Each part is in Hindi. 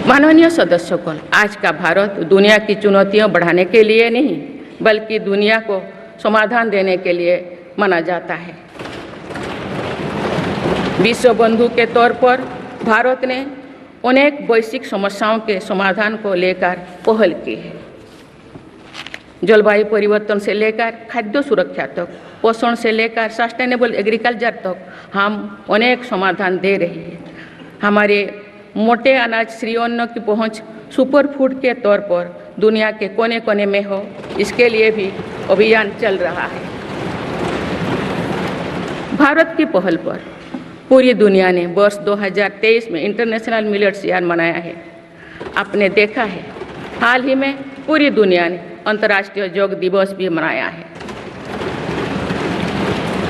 माननीय सदस्यगण, आज का भारत दुनिया की चुनौतियां बढ़ाने के लिए नहीं बल्कि दुनिया को समाधान देने के लिए माना जाता है। विश्व बंधु के तौर पर भारत ने अनेक वैश्विक समस्याओं के समाधान को लेकर पहल की है। जलवायु परिवर्तन से लेकर खाद्य सुरक्षा तक, पोषण से लेकर सस्टेनेबल एग्रीकल्चर तक हम अनेक समाधान दे रही है। हमारे मोटे अनाज श्री अन्न की पहुंच सुपर फूड के तौर पर दुनिया के कोने कोने में हो, इसके लिए भी अभियान चल रहा है। भारत की पहल पर पूरी दुनिया ने वर्ष 2023 में इंटरनेशनल मिलेट्स ईयर मनाया है। आपने देखा है, हाल ही में पूरी दुनिया ने अंतर्राष्ट्रीय योग दिवस भी मनाया है।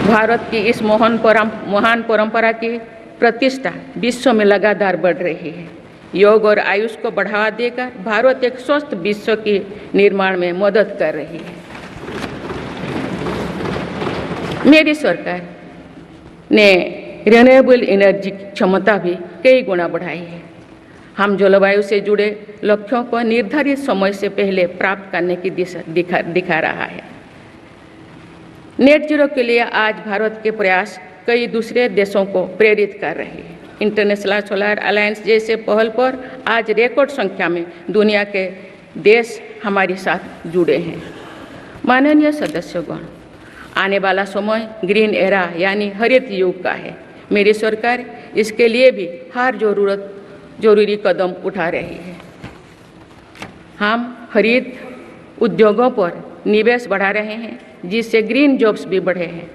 भारत की इस महान परंपरा की प्रतिष्ठा विश्व में लगातार बढ़ रही है। योग और आयुष को बढ़ावा देकर भारत एक स्वस्थ विश्व के निर्माण में मदद कर रही है। मेरी सरकार ने रिन्यूएबल एनर्जी की क्षमता भी कई गुना बढ़ाई है। हम जलवायु से जुड़े लक्ष्यों को निर्धारित समय से पहले प्राप्त करने की दिशा दिखा रहा है। नेट जीरो के लिए आज भारत के प्रयास कई दूसरे देशों को प्रेरित कर रहे हैं। इंटरनेशनल सोलर अलायंस जैसे पहल पर आज रिकॉर्ड संख्या में दुनिया के देश हमारे साथ जुड़े हैं। माननीय सदस्यगण, आने वाला समय ग्रीन एरा यानी हरित युग का है। मेरी सरकार इसके लिए भी हर जरूरी कदम उठा रही है। हम हरित उद्योगों पर निवेश बढ़ा रहे हैं, जिससे ग्रीन जॉब्स भी बढ़े हैं।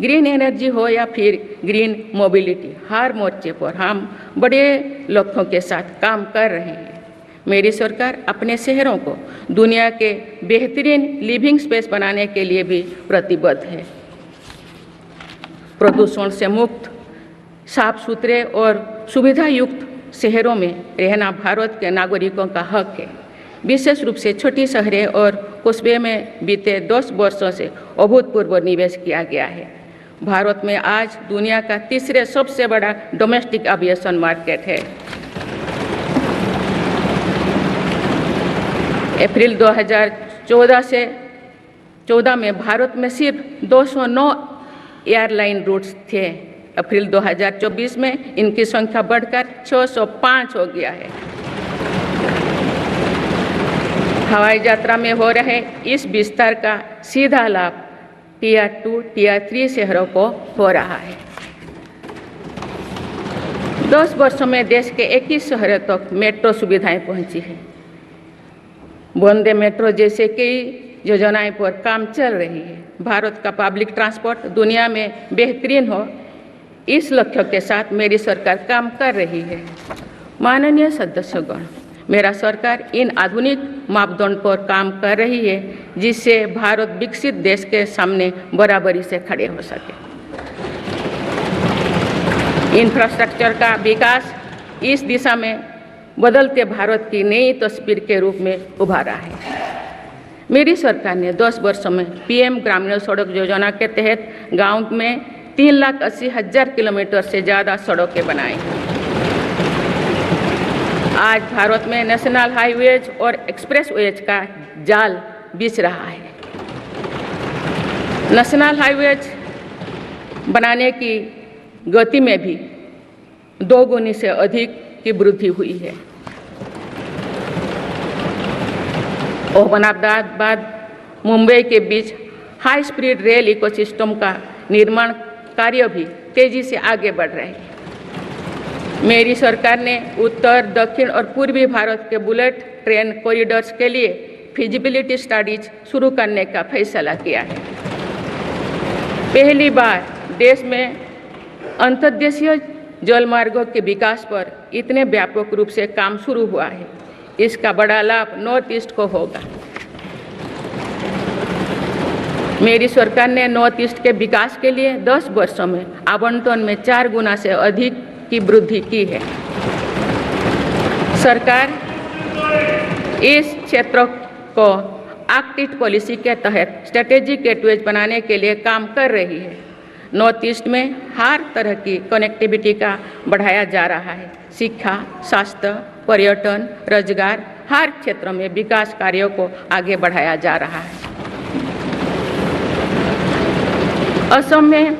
ग्रीन एनर्जी हो या फिर ग्रीन मोबिलिटी, हर मोर्चे पर हम बड़े लक्ष्यों के साथ काम कर रहे हैं। मेरी सरकार अपने शहरों को दुनिया के बेहतरीन लिविंग स्पेस बनाने के लिए भी प्रतिबद्ध है। प्रदूषण से मुक्त, साफ सुथरे और सुविधा युक्त शहरों में रहना भारत के नागरिकों का हक है। विशेष रूप से छोटी शहरें और कस्बे में बीते 10 वर्षों से अभूतपूर्व निवेश किया गया है। भारत में आज दुनिया का तीसरे सबसे बड़ा डोमेस्टिक एविएशन मार्केट है। अप्रैल 2014 में भारत में सिर्फ 209 एयरलाइन रूट्स थे। अप्रैल 2024 में इनकी संख्या बढ़कर 605 हो गया है। हवाई यात्रा में हो रहे इस विस्तार का सीधा लाभ टियर 2, टियर 3 शहरों को हो रहा है। 10 वर्षों में देश के 21 शहरों तक मेट्रो सुविधाएं पहुंची है। वंदे मेट्रो जैसे कई योजनाएं पर काम चल रही है। भारत का पब्लिक ट्रांसपोर्ट दुनिया में बेहतरीन हो, इस लक्ष्य के साथ मेरी सरकार काम कर रही है। माननीय सदस्यगण, मेरा सरकार इन आधुनिक मापदंड पर काम कर रही है, जिससे भारत विकसित देश के सामने बराबरी से खड़े हो सके। इंफ्रास्ट्रक्चर का विकास इस दिशा में बदलते भारत की नई तस्वीर के रूप में उभारा है। मेरी सरकार ने 10 वर्षों में पीएम ग्रामीण सड़क योजना के तहत गांव में 3,80,000 किलोमीटर से ज़्यादा सड़कें बनाई हैं। आज भारत में नेशनल हाईवेज और एक्सप्रेसवेज का जाल बिछ रहा है। नेशनल हाईवेज बनाने की गति में भी 2 गुनी से अधिक की वृद्धि हुई है। अहमदाबाद मुंबई के बीच हाई स्पीड रेल इकोसिस्टम का निर्माण कार्य भी तेजी से आगे बढ़ रहे हैं। मेरी सरकार ने उत्तर, दक्षिण और पूर्वी भारत के बुलेट ट्रेन कॉरिडोर्स के लिए फिजिबिलिटी स्टडीज शुरू करने का फैसला किया है। पहली बार देश में अंतर्देशीय जलमार्गों के विकास पर इतने व्यापक रूप से काम शुरू हुआ है। इसका बड़ा लाभ नॉर्थ ईस्ट को होगा। मेरी सरकार ने नॉर्थ ईस्ट के विकास के लिए 10 वर्षों में आवंटन में 4 गुना से अधिक की वृद्धि की है। सरकार इस क्षेत्र को एक्ट ईस्ट पॉलिसी के तहत स्ट्रेटेजिक गेटवेज बनाने के लिए काम कर रही है। नॉर्थ ईस्ट में हर तरह की कनेक्टिविटी का बढ़ाया जा रहा है। शिक्षा, स्वास्थ्य, पर्यटन, रोजगार, हर क्षेत्र में विकास कार्यों को आगे बढ़ाया जा रहा है। असम में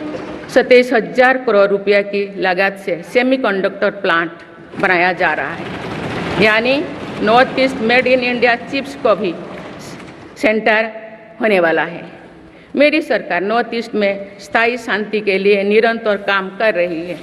27,000 करोड़ रुपया की लागत से सेमीकंडक्टर प्लांट बनाया जा रहा है, यानी north east made in India chips को भी सेंटर होने वाला है। मेरी सरकार नॉर्थ ईस्ट में स्थायी शांति के लिए निरंतर काम कर रही है।